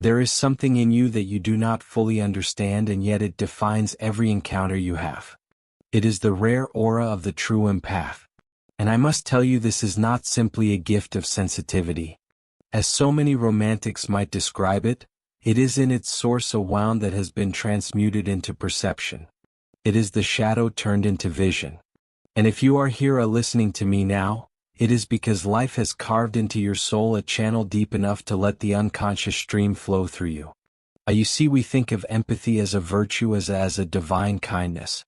There is something in you that you do not fully understand, and yet it defines every encounter you have. It is the rare aura of the true empath. And I must tell you, this is not simply a gift of sensitivity. As so many romantics might describe it, it is in its source a wound that has been transmuted into perception. It is the shadow turned into vision. And if you are here listening to me now, it is because life has carved into your soul a channel deep enough to let the unconscious stream flow through you. You see, we think of empathy as a virtue, as a divine kindness.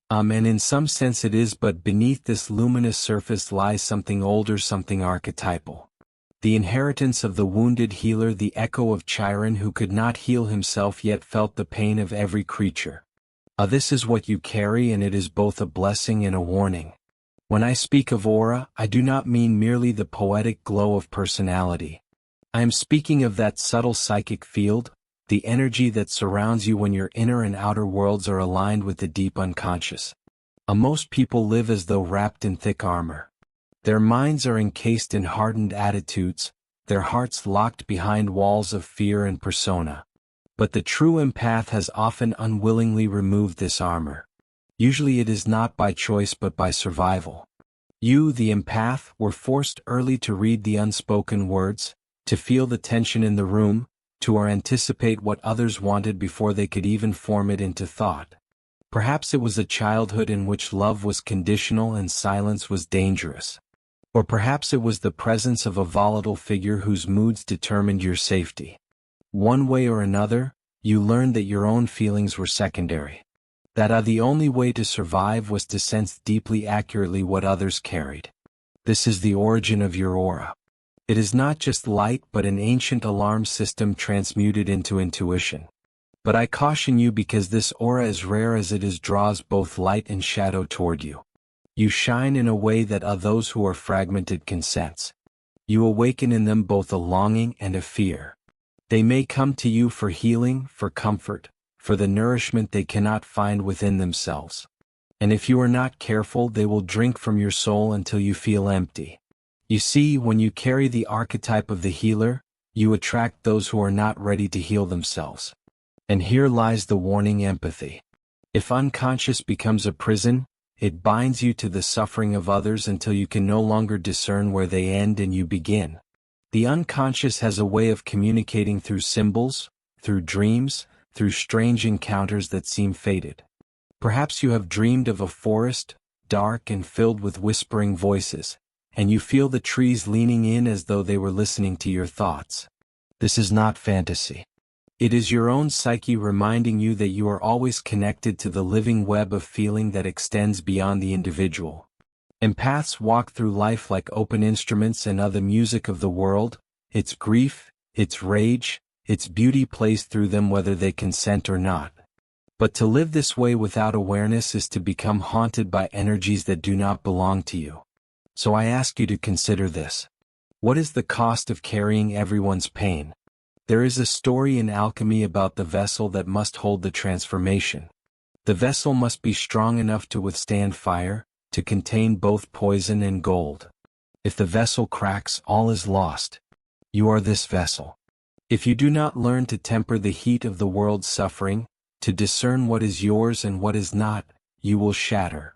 And in some sense it is, but beneath this luminous surface lies something older, something archetypal. The inheritance of the wounded healer, the echo of Chiron who could not heal himself yet felt the pain of every creature. This is what you carry, and it is both a blessing and a warning. When I speak of aura, I do not mean merely the poetic glow of personality. I am speaking of that subtle psychic field, the energy that surrounds you when your inner and outer worlds are aligned with the deep unconscious. Most people live as though wrapped in thick armor. Their minds are encased in hardened attitudes, their hearts locked behind walls of fear and persona. But the true empath has often unwillingly removed this armor. Usually it is not by choice but by survival. You, the empath, were forced early to read the unspoken words, to feel the tension in the room, to anticipate what others wanted before they could even form it into thought. Perhaps it was a childhood in which love was conditional and silence was dangerous. Or perhaps it was the presence of a volatile figure whose moods determined your safety. One way or another, you learned that your own feelings were secondary. That the only way to survive was to sense deeply accurately what others carried. This is the origin of your aura. It is not just light but an ancient alarm system transmuted into intuition. But I caution you, because this aura, as rare as it is, draws both light and shadow toward you. You shine in a way that those who are fragmented can sense. You awaken in them both a longing and a fear. They may come to you for healing, for comfort, for the nourishment they cannot find within themselves. And if you are not careful, they will drink from your soul until you feel empty. You see, when you carry the archetype of the healer, you attract those who are not ready to heal themselves. And here lies the warning: empathy. If unconscious becomes a prison, it binds you to the suffering of others until you can no longer discern where they end and you begin. The unconscious has a way of communicating through symbols, through dreams, through strange encounters that seem fated. Perhaps you have dreamed of a forest, dark and filled with whispering voices, and you feel the trees leaning in as though they were listening to your thoughts. This is not fantasy. It is your own psyche reminding you that you are always connected to the living web of feeling that extends beyond the individual. Empaths walk through life like open instruments, and the music of the world, its grief, its rage, its beauty plays through them whether they consent or not. But to live this way without awareness is to become haunted by energies that do not belong to you. So I ask you to consider this. What is the cost of carrying everyone's pain? There is a story in alchemy about the vessel that must hold the transformation. The vessel must be strong enough to withstand fire, to contain both poison and gold. If the vessel cracks, all is lost. You are this vessel. If you do not learn to temper the heat of the world's suffering, to discern what is yours and what is not, you will shatter.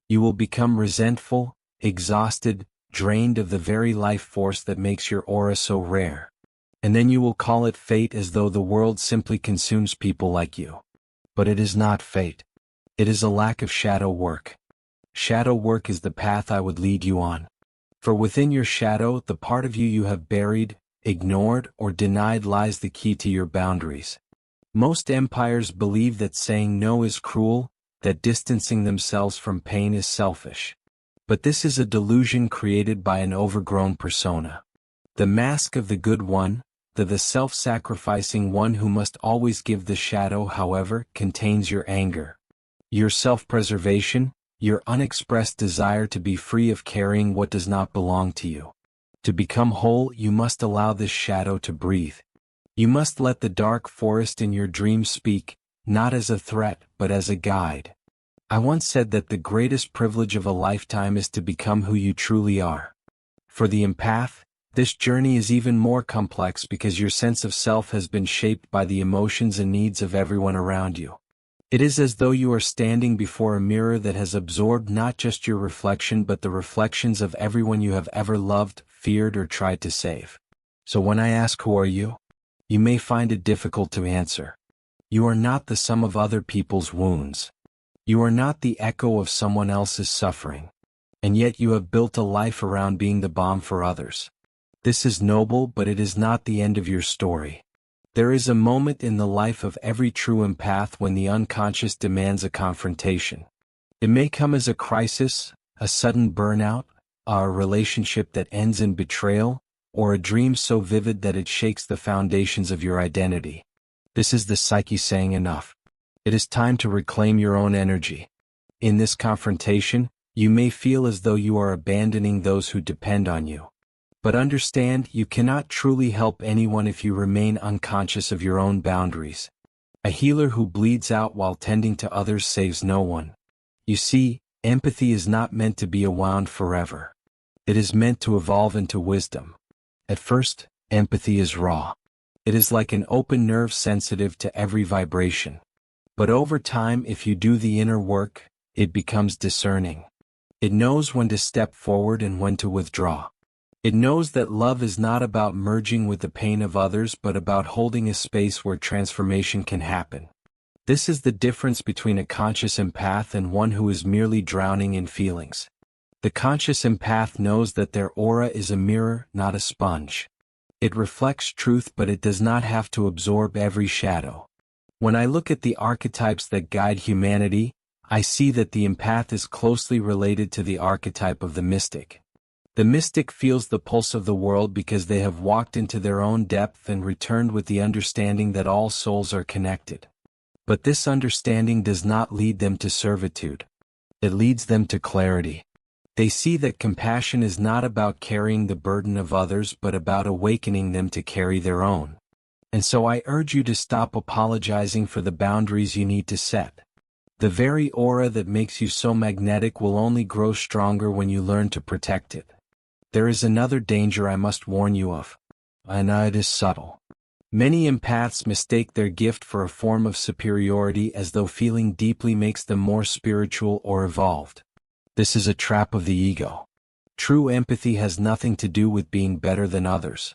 You will become resentful, exhausted, drained of the very life force that makes your aura so rare. And then you will call it fate, as though the world simply consumes people like you. But it is not fate. It is a lack of shadow work. Shadow work is the path I would lead you on. For within your shadow, the part of you have buried, ignored, or denied, lies the key to your boundaries. Most empires believe that saying no is cruel, that distancing themselves from pain is selfish. But this is a delusion created by an overgrown persona. The mask of the good one, the self-sacrificing one who must always give the shadow, however, contains your anger, your self-preservation, your unexpressed desire to be free of carrying what does not belong to you. To become whole, you must allow this shadow to breathe. You must let the dark forest in your dreams speak, not as a threat, but as a guide. I once said that the greatest privilege of a lifetime is to become who you truly are. For the empath, This journey is even more complex because your sense of self has been shaped by the emotions and needs of everyone around you. It is as though you are standing before a mirror that has absorbed not just your reflection but the reflections of everyone you have ever loved, feared, or tried to save. So when I ask who are you, you may find it difficult to answer. You are not the sum of other people's wounds. You are not the echo of someone else's suffering. And yet you have built a life around being the balm for others. This is noble, but it is not the end of your story. There is a moment in the life of every true empath when the unconscious demands a confrontation. It may come as a crisis, a sudden burnout, a relationship that ends in betrayal, or a dream so vivid that it shakes the foundations of your identity. This is the psyche saying enough. It is time to reclaim your own energy. In this confrontation, you may feel as though you are abandoning those who depend on you. But understand, you cannot truly help anyone if you remain unconscious of your own boundaries. A healer who bleeds out while tending to others saves no one. You see, empathy is not meant to be awound forever. It is meant to evolve into wisdom. At first, empathy is raw. It is like an open nerve sensitive to every vibration. But over time, if you do the inner work, it becomes discerning. It knows when to step forward and when to withdraw. It knows that love is not about merging with the pain of others but about holding a space where transformation can happen. This is the difference between a conscious empath and one who is merely drowning in feelings. The conscious empath knows that their aura is a mirror, not a sponge. It reflects truth, but it does not have to absorb every shadow. When I look at the archetypes that guide humanity, I see that the empath is closely related to the archetype of the mystic. The mystic feels the pulse of the world because they have walked into their own depth and returned with the understanding that all souls are connected. But this understanding does not lead them to servitude. It leads them to clarity. They see that compassion is not about carrying the burden of others but about awakening them to carry their own. And so I urge you to stop apologizing for the boundaries you need to set. The very aura that makes you so magnetic will only grow stronger when you learn to protect it. There is another danger I must warn you of. And it is subtle. Many empaths mistake their gift for a form of superiority as though feeling deeply makes them more spiritual or evolved. This is a trap of the ego. True empathy has nothing to do with being better than others.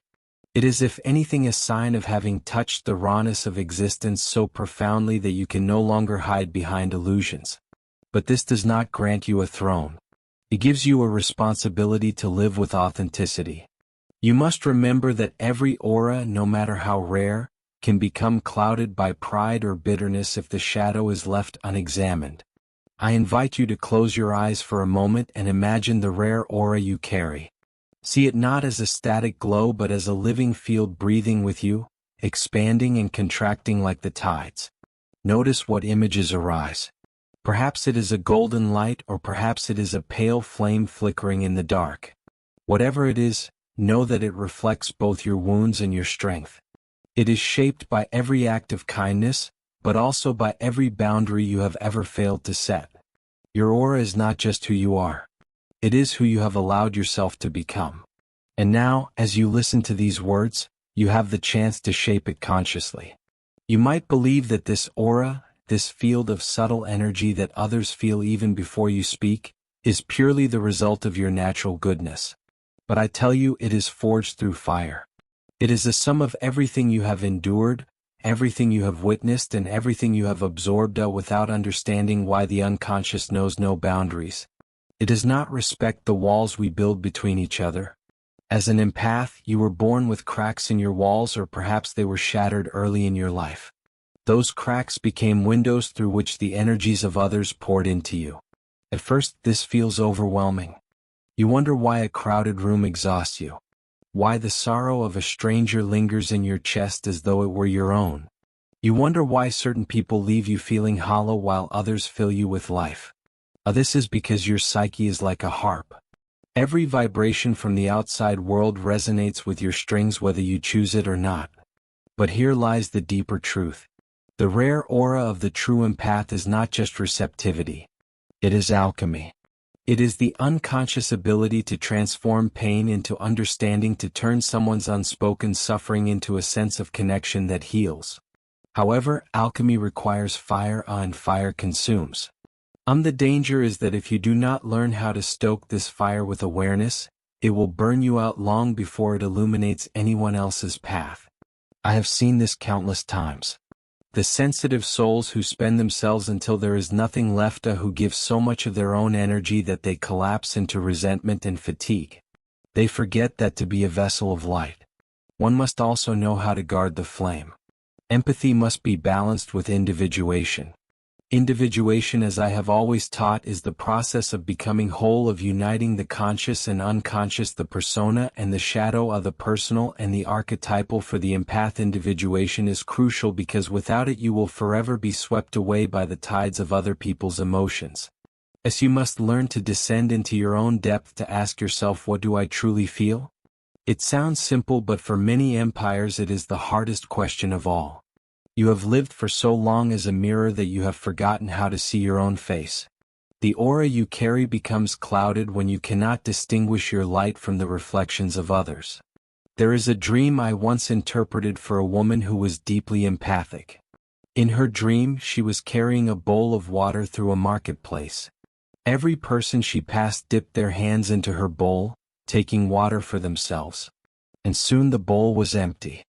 It is, if anything, a sign of having touched the rawness of existence so profoundly that you can no longer hide behind illusions. But this does not grant you a throne. It gives you a responsibility to live with authenticity. You must remember that every aura, no matter how rare, can become clouded by pride or bitterness if the shadow is left unexamined. I invite you to close your eyes for a moment and imagine the rare aura you carry. See it not as a static glow but as a living field breathing with you, expanding and contracting like the tides. Notice what images arise. Perhaps it is a golden light, or perhaps it is a pale flame flickering in the dark. Whatever it is, know that it reflects both your wounds and your strength. It is shaped by every act of kindness, but also by every boundary you have ever failed to set. Your aura is not just who you are. It is who you have allowed yourself to become. And now, as you listen to these words, you have the chance to shape it consciously. You might believe that this aura, this field of subtle energy that others feel even before you speak, is purely the result of your natural goodness. But I tell you, it is forged through fire. It is the sum of everything you have endured, everything you have witnessed, and everything you have absorbed without understanding why the unconscious knows no boundaries. It does not respect the walls we build between each other. As an empath, you were born with cracks in your walls, or perhaps they were shattered early in your life. Those cracks became windows through which the energies of others poured into you. At first, this feels overwhelming. You wonder why a crowded room exhausts you. Why the sorrow of a stranger lingers in your chest as though it were your own. You wonder why certain people leave you feeling hollow while others fill you with life. This is because your psyche is like a harp. Every vibration from the outside world resonates with your strings whether you choose it or not. But here lies the deeper truth. The rare aura of the true empath is not just receptivity. It is alchemy. It is the unconscious ability to transform pain into understanding, to turn someone's unspoken suffering into a sense of connection that heals. However, alchemy requires fire, and fire consumes. The danger is that if you do not learn how to stoke this fire with awareness, it will burn you out long before it illuminates anyone else's path. I have seen this countless times. The sensitive souls who spend themselves until there is nothing left, who give so much of their own energy that they collapse into resentment and fatigue. They forget that to be a vessel of light, one must also know how to guard the flame. Empathy must be balanced with individuation. Individuation, as I have always taught, is the process of becoming whole, of uniting the conscious and unconscious, the persona and the shadow, of the personal and the archetypal. For the empath, individuation is crucial because without it you will forever be swept away by the tides of other people's emotions. As you must learn to descend into your own depth, to ask yourself, what do I truly feel? It sounds simple, but for many empires it is the hardest question of all. You have lived for so long as a mirror that you have forgotten how to see your own face. The aura you carry becomes clouded when you cannot distinguish your light from the reflections of others. There is a dream I once interpreted for a woman who was deeply empathic. In her dream, she was carrying a bowl of water through a marketplace. Every person she passed dipped their hands into her bowl, taking water for themselves. And soon the bowl was empty.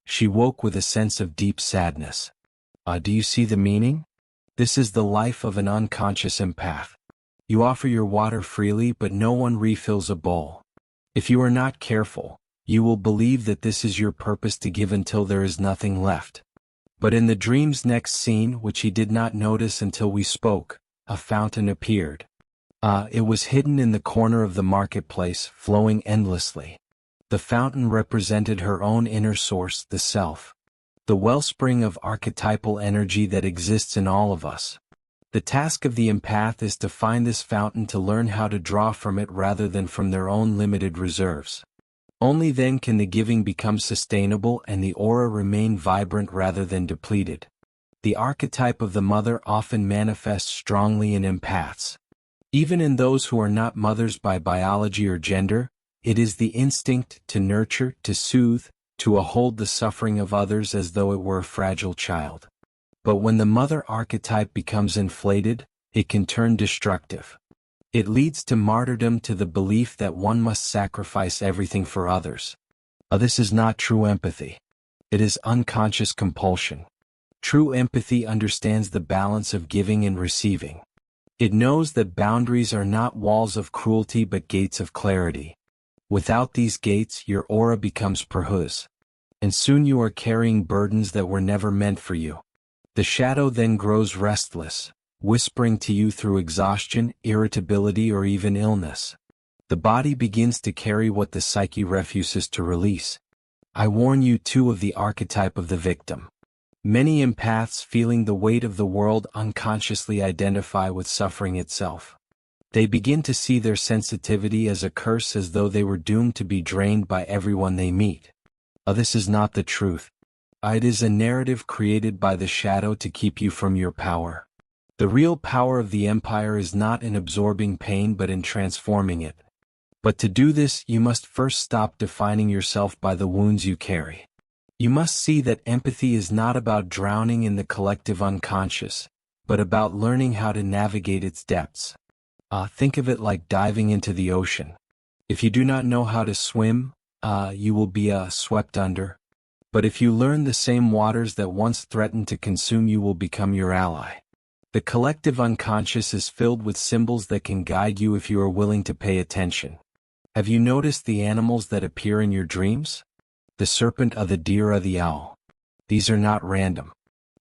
She woke with a sense of deep sadness. Do you see the meaning? This is the life of an unconscious empath. You offer your water freely, but no one refills a bowl. If you are not careful, you will believe that this is your purpose, to give until there is nothing left. But in the dream's next scene, which he did not notice until we spoke, a fountain appeared. It was hidden in the corner of the marketplace, flowing endlessly. The fountain represented her own inner source, the self. The wellspring of archetypal energy that exists in all of us. The task of the empath is to find this fountain, to learn how to draw from it rather than from their own limited reserves. Only then can the giving become sustainable and the aura remain vibrant rather than depleted. The archetype of the mother often manifests strongly in empaths. Even in those who are not mothers by biology or gender, it is the instinct to nurture, to soothe, to hold the suffering of others as though it were a fragile child. But when the mother archetype becomes inflated, it can turn destructive. It leads to martyrdom, to the belief that one must sacrifice everything for others. This is not true empathy. It is unconscious compulsion. True empathy understands the balance of giving and receiving. It knows that boundaries are not walls of cruelty but gates of clarity. Without these gates, your aura becomes perhus. And soon you are carrying burdens that were never meant for you. The shadow then grows restless, whispering to you through exhaustion, irritability, or even illness. The body begins to carry what the psyche refuses to release. I warn you too of the archetype of the victim. Many empaths, feeling the weight of the world, unconsciously identify with suffering itself. They begin to see their sensitivity as a curse, as though they were doomed to be drained by everyone they meet. This is not the truth. It is a narrative created by the shadow to keep you from your power. The real power of the empire is not in absorbing pain but in transforming it. But to do this, you must first stop defining yourself by the wounds you carry. You must see that empathy is not about drowning in the collective unconscious, but about learning how to navigate its depths. Think of it like diving into the ocean. If you do not know how to swim, you will be swept under. But if you learn the same waters that once threatened to consume you will become your ally. The collective unconscious is filled with symbols that can guide you if you are willing to pay attention. Have you noticed the animals that appear in your dreams? The serpent, the deer, the owl. These are not random.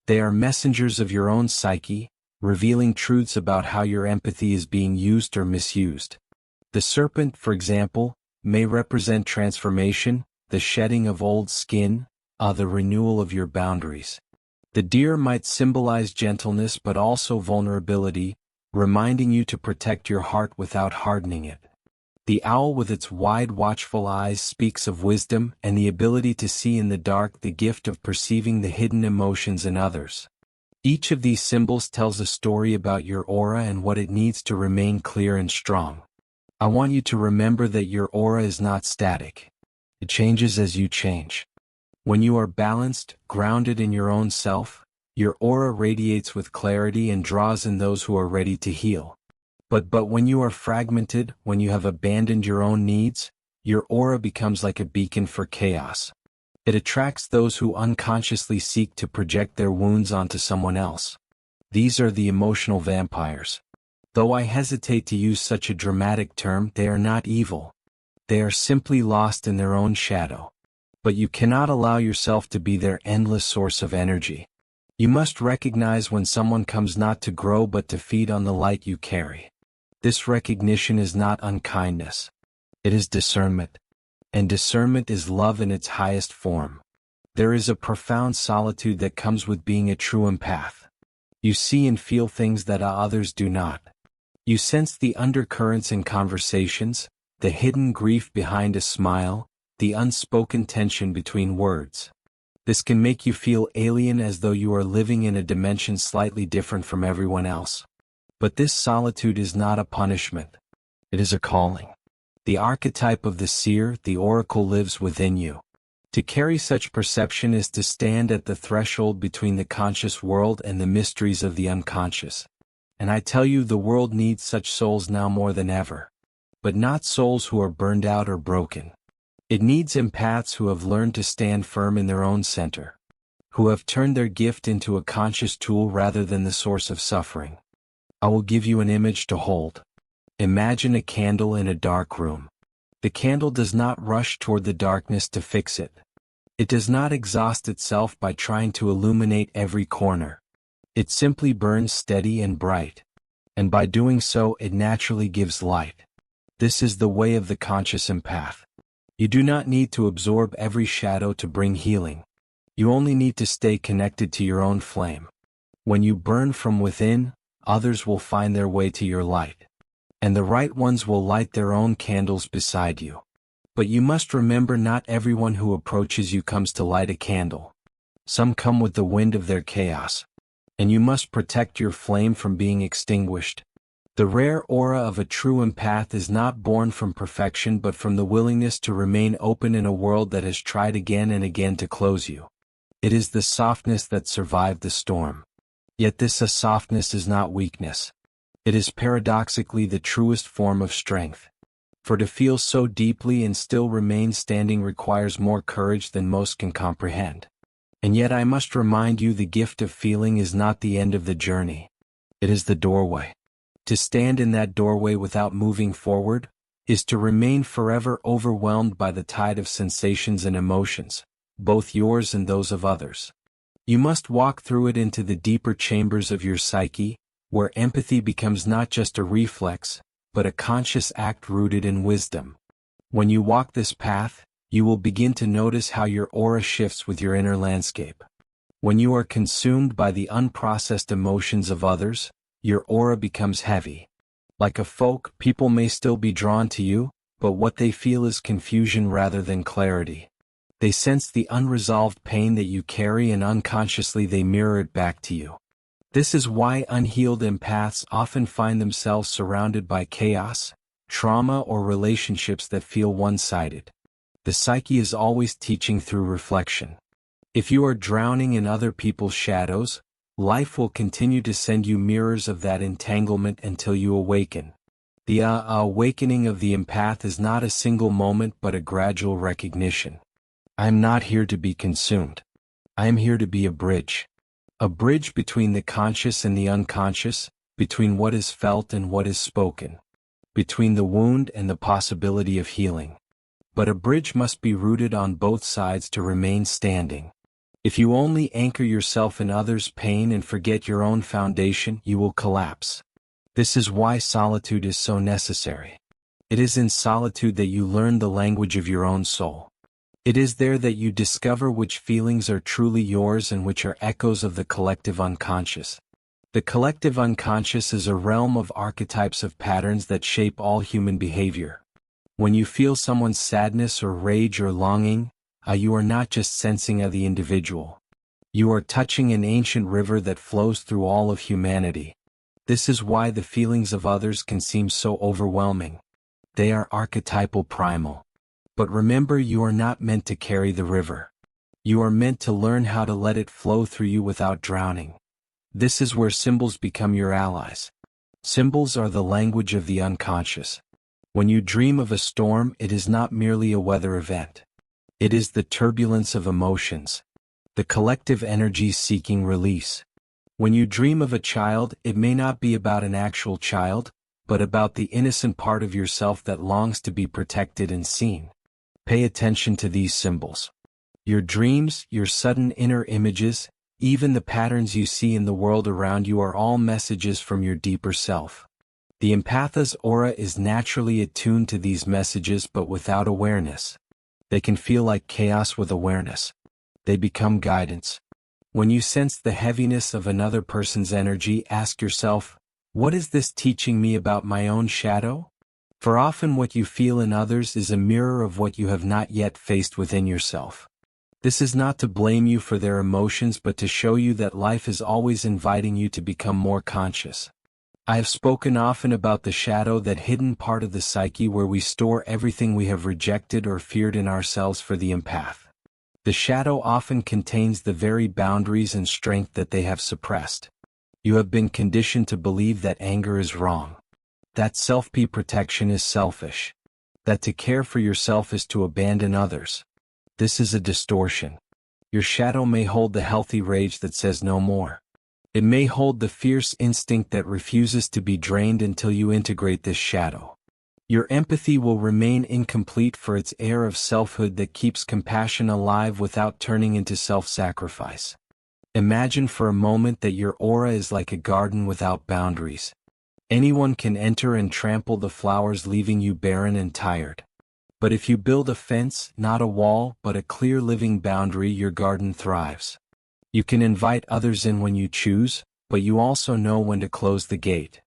They are messengers of your own psyche, revealing truths about how your empathy is being used or misused. The serpent, for example, may represent transformation, the shedding of old skin, the renewal of your boundaries. The deer might symbolize gentleness but also vulnerability, reminding you to protect your heart without hardening it. The owl with its wide watchful eyes speaks of wisdom and the ability to see in the dark, the gift of perceiving the hidden emotions in others. Each of these symbols tells a story about your aura and what it needs to remain clear and strong. I want you to remember that your aura is not static. It changes as you change. When you are balanced, grounded in your own self, your aura radiates with clarity and draws in those who are ready to heal. But when you are fragmented, when you have abandoned your own needs, your aura becomes like a beacon for chaos. It attracts those who unconsciously seek to project their wounds onto someone else. These are the emotional vampires. Though I hesitate to use such a dramatic term, they are not evil. They are simply lost in their own shadow. But you cannot allow yourself to be their endless source of energy. You must recognize when someone comes not to grow but to feed on the light you carry. This recognition is not unkindness. It is discernment. And discernment is love in its highest form. There is a profound solitude that comes with being a true empath. You see and feel things that others do not. You sense the undercurrents in conversations, the hidden grief behind a smile, the unspoken tension between words. This can make you feel alien, as though you are living in a dimension slightly different from everyone else. But this solitude is not a punishment. It is a calling. The archetype of the seer, the oracle, lives within you. To carry such perception is to stand at the threshold between the conscious world and the mysteries of the unconscious. And I tell you, the world needs such souls now more than ever. But not souls who are burned out or broken. It needs empaths who have learned to stand firm in their own center. Who have turned their gift into a conscious tool rather than the source of suffering. I will give you an image to hold. Imagine a candle in a dark room. The candle does not rush toward the darkness to fix it. It does not exhaust itself by trying to illuminate every corner. It simply burns steady and bright. And by doing so, it naturally gives light. This is the way of the conscious empath. You do not need to absorb every shadow to bring healing. You only need to stay connected to your own flame. When you burn from within, others will find their way to your light. And the right ones will light their own candles beside you. But you must remember, not everyone who approaches you comes to light a candle. Some come with the wind of their chaos. And you must protect your flame from being extinguished. The rare aura of a true empath is not born from perfection but from the willingness to remain open in a world that has tried again and again to close you. It is the softness that survived the storm. Yet this softness is not weakness. It is paradoxically the truest form of strength. For to feel so deeply and still remain standing requires more courage than most can comprehend. And yet I must remind you, the gift of feeling is not the end of the journey. It is the doorway. To stand in that doorway without moving forward is to remain forever overwhelmed by the tide of sensations and emotions, both yours and those of others. You must walk through it into the deeper chambers of your psyche, where empathy becomes not just a reflex, but a conscious act rooted in wisdom. When you walk this path, you will begin to notice how your aura shifts with your inner landscape. When you are consumed by the unprocessed emotions of others, your aura becomes heavy. Like a folk, people may still be drawn to you, but what they feel is confusion rather than clarity. They sense the unresolved pain that you carry, and unconsciously they mirror it back to you. This is why unhealed empaths often find themselves surrounded by chaos, trauma, or relationships that feel one-sided. The psyche is always teaching through reflection. If you are drowning in other people's shadows, life will continue to send you mirrors of that entanglement until you awaken. The awakening of the empath is not a single moment but a gradual recognition. I am not here to be consumed. I am here to be a bridge. A bridge between the conscious and the unconscious, between what is felt and what is spoken, between the wound and the possibility of healing. But a bridge must be rooted on both sides to remain standing. If you only anchor yourself in others' pain and forget your own foundation, you will collapse. This is why solitude is so necessary. It is in solitude that you learn the language of your own soul. It is there that you discover which feelings are truly yours and which are echoes of the collective unconscious. The collective unconscious is a realm of archetypes of patterns that shape all human behavior. When you feel someone's sadness or rage or longing, you are not just sensing the individual. You are touching an ancient river that flows through all of humanity. This is why the feelings of others can seem so overwhelming. They are archetypal primal. But remember, you are not meant to carry the river. You are meant to learn how to let it flow through you without drowning. This is where symbols become your allies. Symbols are the language of the unconscious. When you dream of a storm, it is not merely a weather event. It is the turbulence of emotions, the collective energy seeking release. When you dream of a child, it may not be about an actual child, but about the innocent part of yourself that longs to be protected and seen. Pay attention to these symbols. Your dreams, your sudden inner images, even the patterns you see in the world around you are all messages from your deeper self. The empath's aura is naturally attuned to these messages, but without awareness. They can feel like chaos. With awareness, they become guidance. When you sense the heaviness of another person's energy, ask yourself, what is this teaching me about my own shadow? For often what you feel in others is a mirror of what you have not yet faced within yourself. This is not to blame you for their emotions, but to show you that life is always inviting you to become more conscious. I have spoken often about the shadow, that hidden part of the psyche where we store everything we have rejected or feared in ourselves. For the empath, the shadow often contains the very boundaries and strength that they have suppressed. You have been conditioned to believe that anger is wrong, that self-protection is selfish, that to care for yourself is to abandon others. This is a distortion. Your shadow may hold the healthy rage that says no more. It may hold the fierce instinct that refuses to be drained until you integrate this shadow. Your empathy will remain incomplete for its air of selfhood that keeps compassion alive without turning into self-sacrifice. Imagine for a moment that your aura is like a garden without boundaries. Anyone can enter and trample the flowers, leaving you barren and tired. But if you build a fence, not a wall, but a clear living boundary, your garden thrives. You can invite others in when you choose, but you also know when to close the gate.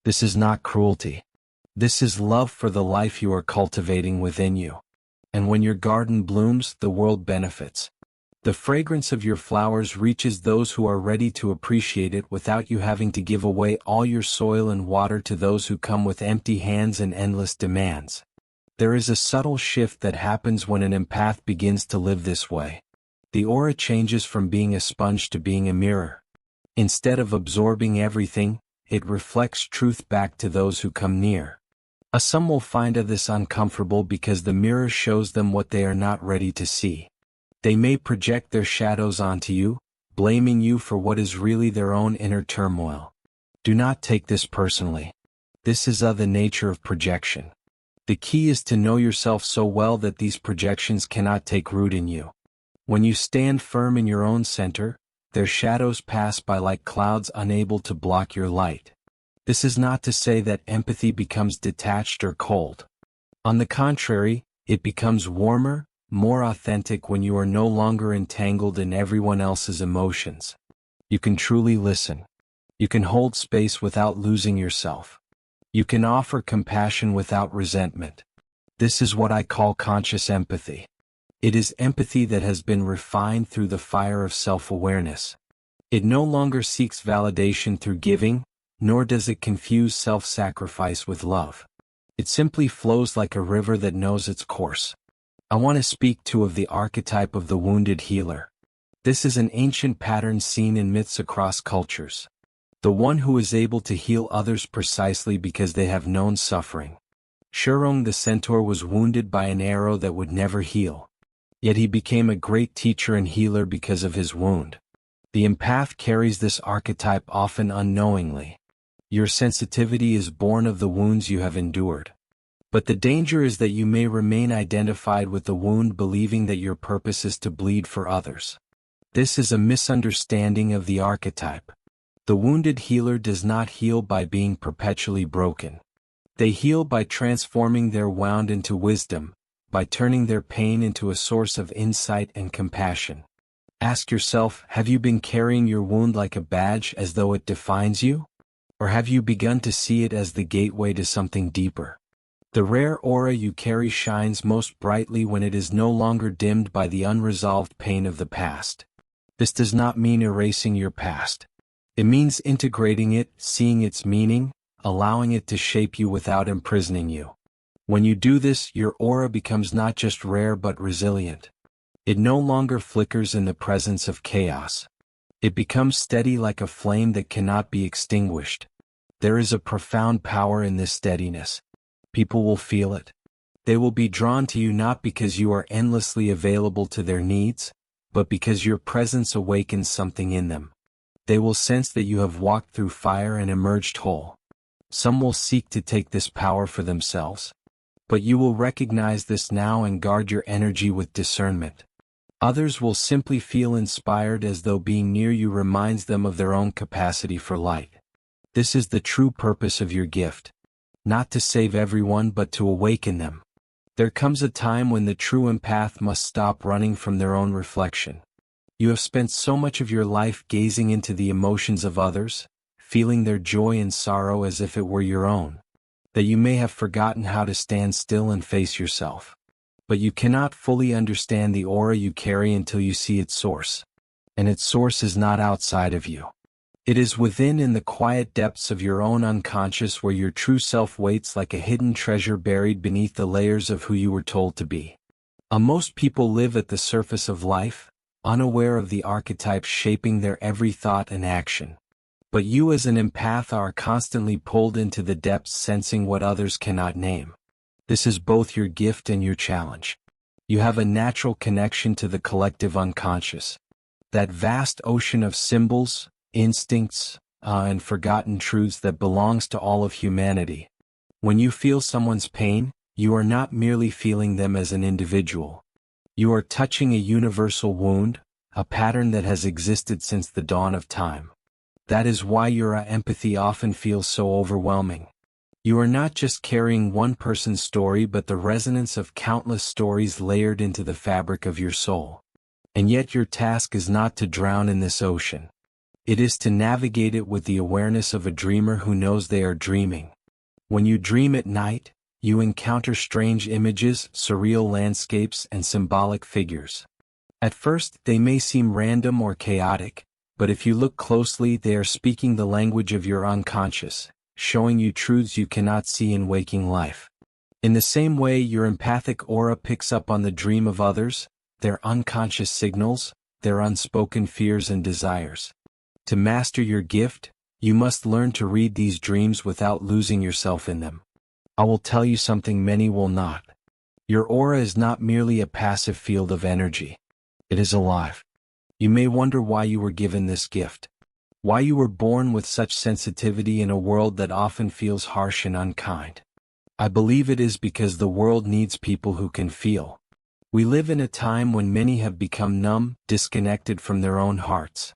This is not cruelty. This is love for the life you are cultivating within you. And when your garden blooms, the world benefits. The fragrance of your flowers reaches those who are ready to appreciate it without you having to give away all your soil and water to those who come with empty hands and endless demands. There is a subtle shift that happens when an empath begins to live this way. The aura changes from being a sponge to being a mirror. Instead of absorbing everything, it reflects truth back to those who come near. Some will find this uncomfortable because the mirror shows them what they are not ready to see. They may project their shadows onto you, blaming you for what is really their own inner turmoil. Do not take this personally. This is the nature of projection. The key is to know yourself so well that these projections cannot take root in you. When you stand firm in your own center, their shadows pass by like clouds, unable to block your light. This is not to say that empathy becomes detached or cold. On the contrary, it becomes warmer, more authentic when you are no longer entangled in everyone else's emotions. You can truly listen. You can hold space without losing yourself. You can offer compassion without resentment. This is what I call conscious empathy. It is empathy that has been refined through the fire of self-awareness. It no longer seeks validation through giving, nor does it confuse self-sacrifice with love. It simply flows like a river that knows its course. I want to speak of the archetype of the wounded healer. This is an ancient pattern seen in myths across cultures. The one who is able to heal others precisely because they have known suffering. Jung the centaur was wounded by an arrow that would never heal. Yet he became a great teacher and healer because of his wound. The empath carries this archetype often unknowingly. Your sensitivity is born of the wounds you have endured. But the danger is that you may remain identified with the wound, believing that your purpose is to bleed for others. This is a misunderstanding of the archetype. The wounded healer does not heal by being perpetually broken. They heal by transforming their wound into wisdom, by turning their pain into a source of insight and compassion. Ask yourself, have you been carrying your wound like a badge as though it defines you? Or have you begun to see it as the gateway to something deeper? The rare aura you carry shines most brightly when it is no longer dimmed by the unresolved pain of the past. This does not mean erasing your past. It means integrating it, seeing its meaning, allowing it to shape you without imprisoning you. When you do this, your aura becomes not just rare but resilient. It no longer flickers in the presence of chaos. It becomes steady like a flame that cannot be extinguished. There is a profound power in this steadiness. People will feel it. They will be drawn to you not because you are endlessly available to their needs, but because your presence awakens something in them. They will sense that you have walked through fire and emerged whole. Some will seek to take this power for themselves. But you will recognize this now and guard your energy with discernment. Others will simply feel inspired as though being near you reminds them of their own capacity for light. This is the true purpose of your gift. Not to save everyone but to awaken them. There comes a time when the true empath must stop running from their own reflection. You have spent so much of your life gazing into the emotions of others, feeling their joy and sorrow as if it were your own, that you may have forgotten how to stand still and face yourself. But you cannot fully understand the aura you carry until you see its source. And its source is not outside of you. It is within in the quiet depths of your own unconscious where your true self waits like a hidden treasure buried beneath the layers of who you were told to be. Most people live at the surface of life, unaware of the archetypes shaping their every thought and action. But you as an empath are constantly pulled into the depths sensing what others cannot name. This is both your gift and your challenge. You have a natural connection to the collective unconscious. That vast ocean of symbols, instincts, and forgotten truths that belongs to all of humanity. When you feel someone's pain, you are not merely feeling them as an individual. You are touching a universal wound, a pattern that has existed since the dawn of time. That is why your empathy often feels so overwhelming. You are not just carrying one person's story but the resonance of countless stories layered into the fabric of your soul. And yet your task is not to drown in this ocean. It is to navigate it with the awareness of a dreamer who knows they are dreaming. When you dream at night, you encounter strange images, surreal landscapes, and symbolic figures. At first, they may seem random or chaotic, but if you look closely, they are speaking the language of your unconscious, showing you truths you cannot see in waking life. In the same way your empathic aura picks up on the dream of others, their unconscious signals, their unspoken fears and desires. To master your gift, you must learn to read these dreams without losing yourself in them. I will tell you something many will not. Your aura is not merely a passive field of energy. It is alive. You may wonder why you were given this gift. Why you were born with such sensitivity in a world that often feels harsh and unkind. I believe it is because the world needs people who can feel. We live in a time when many have become numb, disconnected from their own hearts.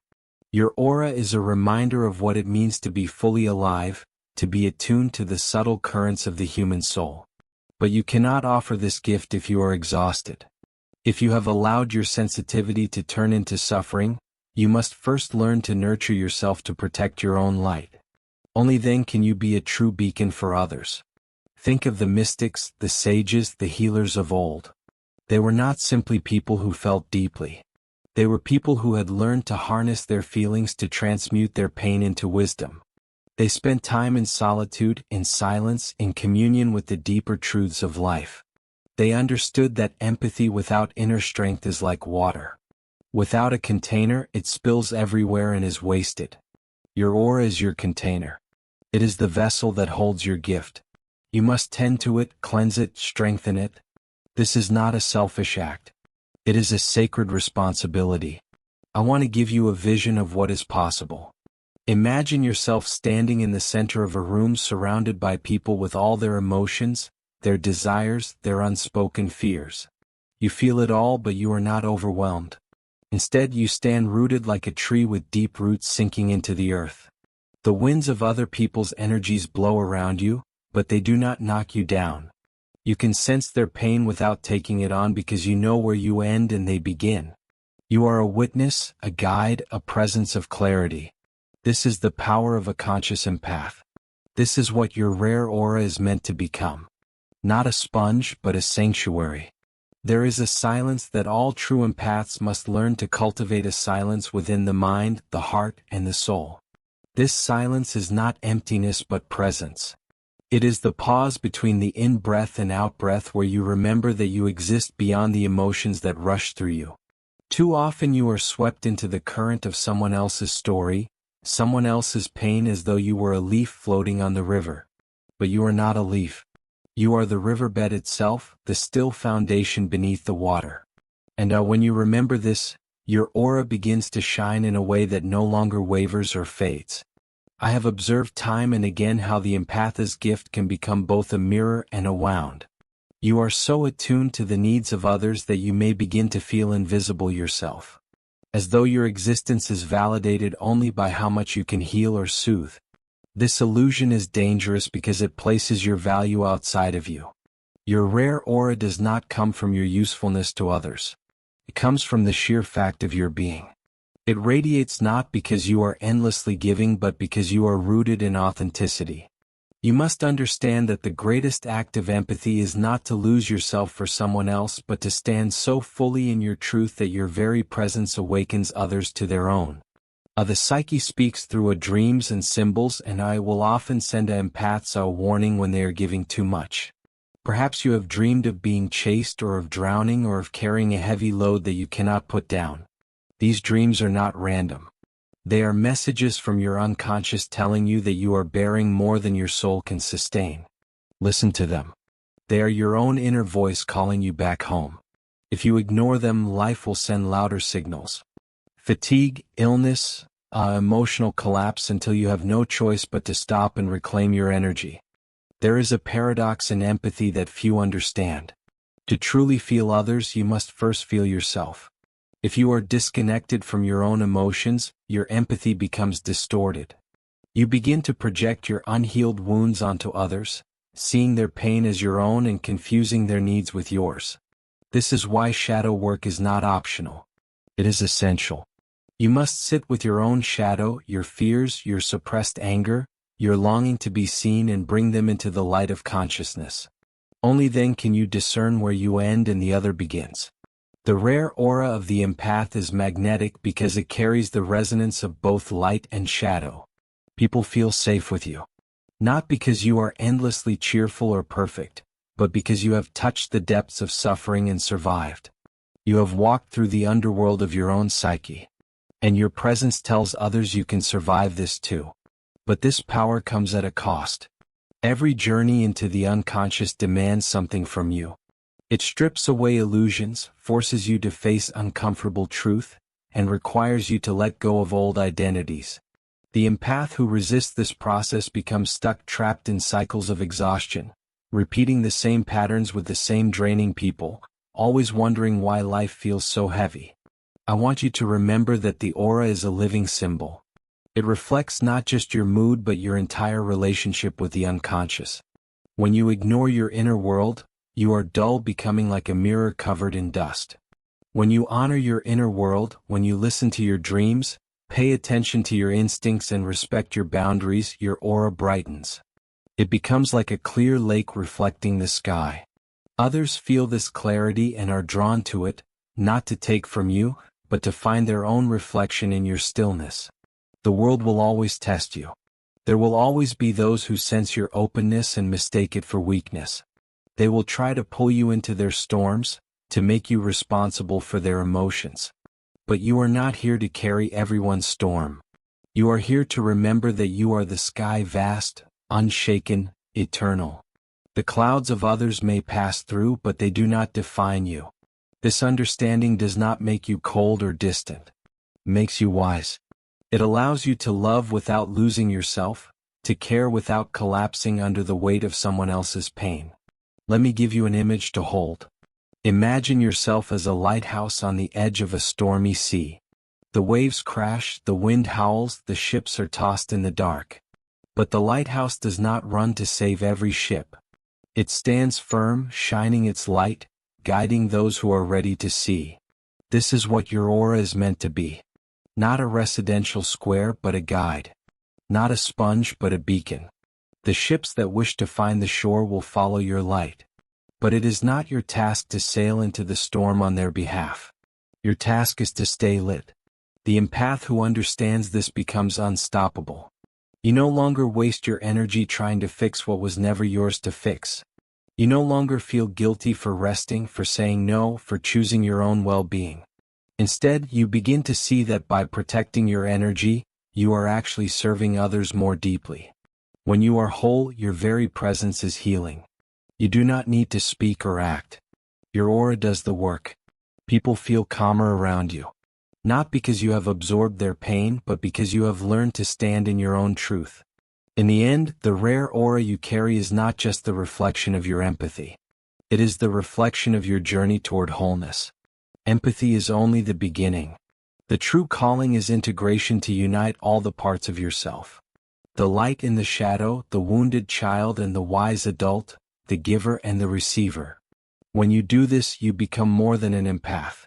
Your aura is a reminder of what it means to be fully alive, to be attuned to the subtle currents of the human soul. But you cannot offer this gift if you are exhausted. If you have allowed your sensitivity to turn into suffering, you must first learn to nurture yourself to protect your own light. Only then can you be a true beacon for others. Think of the mystics, the sages, the healers of old. They were not simply people who felt deeply. They were people who had learned to harness their feelings to transmute their pain into wisdom. They spent time in solitude, in silence, in communion with the deeper truths of life. They understood that empathy without inner strength is like water. Without a container, it spills everywhere and is wasted. Your aura is your container. It is the vessel that holds your gift. You must tend to it, cleanse it, strengthen it. This is not a selfish act. It is a sacred responsibility. I want to give you a vision of what is possible. Imagine yourself standing in the center of a room surrounded by people with all their emotions, their desires, their unspoken fears. You feel it all, but you are not overwhelmed. Instead, you stand rooted like a tree with deep roots sinking into the earth. The winds of other people's energies blow around you, but they do not knock you down. You can sense their pain without taking it on because you know where you end and they begin. You are a witness, a guide, a presence of clarity. This is the power of a conscious empath. This is what your rare aura is meant to become. Not a sponge, but a sanctuary. There is a silence that all true empaths must learn to cultivate, a silence within the mind, the heart, and the soul. This silence is not emptiness but presence. It is the pause between the in-breath and out-breath where you remember that you exist beyond the emotions that rush through you. Too often you are swept into the current of someone else's story, someone else's pain, as though you were a leaf floating on the river. But you are not a leaf. You are the riverbed itself, the still foundation beneath the water. And when you remember this, your aura begins to shine in a way that no longer wavers or fades. I have observed time and again how the empath's gift can become both a mirror and a wound. You are so attuned to the needs of others that you may begin to feel invisible yourself. As though your existence is validated only by how much you can heal or soothe. This illusion is dangerous because it places your value outside of you. Your rare aura does not come from your usefulness to others. It comes from the sheer fact of your being. It radiates not because you are endlessly giving but because you are rooted in authenticity. You must understand that the greatest act of empathy is not to lose yourself for someone else but to stand so fully in your truth that your very presence awakens others to their own. The psyche speaks through dreams and symbols, and I will often send empaths a warning when they are giving too much. Perhaps you have dreamed of being chased or of drowning or of carrying a heavy load that you cannot put down. These dreams are not random. They are messages from your unconscious telling you that you are bearing more than your soul can sustain. Listen to them. They are your own inner voice calling you back home. If you ignore them, life will send louder signals. Fatigue, illness, emotional collapse until you have no choice but to stop and reclaim your energy. There is a paradox in empathy that few understand. To truly feel others, you must first feel yourself. If you are disconnected from your own emotions, your empathy becomes distorted. You begin to project your unhealed wounds onto others, seeing their pain as your own and confusing their needs with yours. This is why shadow work is not optional. It is essential. You must sit with your own shadow, your fears, your suppressed anger, your longing to be seen, and bring them into the light of consciousness. Only then can you discern where you end and the other begins. The rare aura of the empath is magnetic because it carries the resonance of both light and shadow. People feel safe with you. Not because you are endlessly cheerful or perfect, but because you have touched the depths of suffering and survived. You have walked through the underworld of your own psyche. And your presence tells others you can survive this too. But this power comes at a cost. Every journey into the unconscious demands something from you. It strips away illusions, forces you to face uncomfortable truth, and requires you to let go of old identities. The empath who resists this process becomes stuck, trapped in cycles of exhaustion, repeating the same patterns with the same draining people, always wondering why life feels so heavy. I want you to remember that the aura is a living symbol. It reflects not just your mood but your entire relationship with the unconscious. When you ignore your inner world, you are dull, becoming like a mirror covered in dust. When you honor your inner world, when you listen to your dreams, pay attention to your instincts and respect your boundaries, your aura brightens. It becomes like a clear lake reflecting the sky. Others feel this clarity and are drawn to it, not to take from you, but to find their own reflection in your stillness. The world will always test you. There will always be those who sense your openness and mistake it for weakness. They will try to pull you into their storms, to make you responsible for their emotions. But you are not here to carry everyone's storm. You are here to remember that you are the sky, vast, unshaken, eternal. The clouds of others may pass through, but they do not define you. This understanding does not make you cold or distant. It makes you wise. It allows you to love without losing yourself, to care without collapsing under the weight of someone else's pain. Let me give you an image to hold. Imagine yourself as a lighthouse on the edge of a stormy sea. The waves crash, the wind howls, the ships are tossed in the dark. But the lighthouse does not run to save every ship. It stands firm, shining its light, guiding those who are ready to see. This is what your aura is meant to be. Not a residential square but a guide. Not a sponge but a beacon. The ships that wish to find the shore will follow your light. But it is not your task to sail into the storm on their behalf. Your task is to stay lit. The empath who understands this becomes unstoppable. You no longer waste your energy trying to fix what was never yours to fix. You no longer feel guilty for resting, for saying no, for choosing your own well-being. Instead, you begin to see that by protecting your energy, you are actually serving others more deeply. When you are whole, your very presence is healing. You do not need to speak or act. Your aura does the work. People feel calmer around you. Not because you have absorbed their pain, but because you have learned to stand in your own truth. In the end, the rare aura you carry is not just the reflection of your empathy. It is the reflection of your journey toward wholeness. Empathy is only the beginning. The true calling is integration, to unite all the parts of yourself. The light and the shadow, the wounded child and the wise adult, the giver and the receiver. When you do this, you become more than an empath.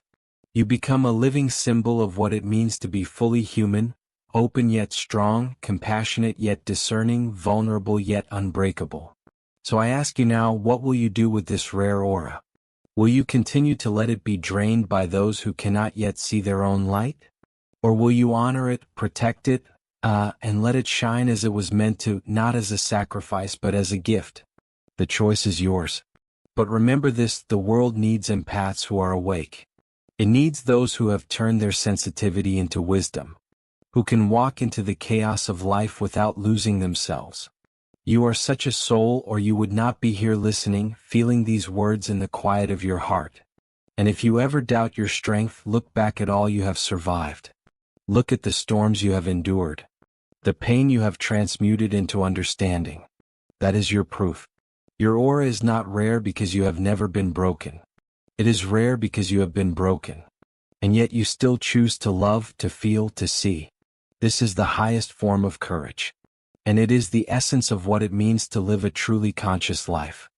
You become a living symbol of what it means to be fully human, open yet strong, compassionate yet discerning, vulnerable yet unbreakable. So I ask you now, what will you do with this rare aura? Will you continue to let it be drained by those who cannot yet see their own light? Or will you honor it, protect it, and let it shine as it was meant to, not as a sacrifice but as a gift? The choice is yours. But remember this, the world needs empaths who are awake. It needs those who have turned their sensitivity into wisdom, who can walk into the chaos of life without losing themselves. You are such a soul, or you would not be here listening, feeling these words in the quiet of your heart. And if you ever doubt your strength, look back at all you have survived. Look at the storms you have endured, the pain you have transmuted into understanding. That is your proof. Your aura is not rare because you have never been broken. It is rare because you have been broken. And yet you still choose to love, to feel, to see. This is the highest form of courage. And it is the essence of what it means to live a truly conscious life.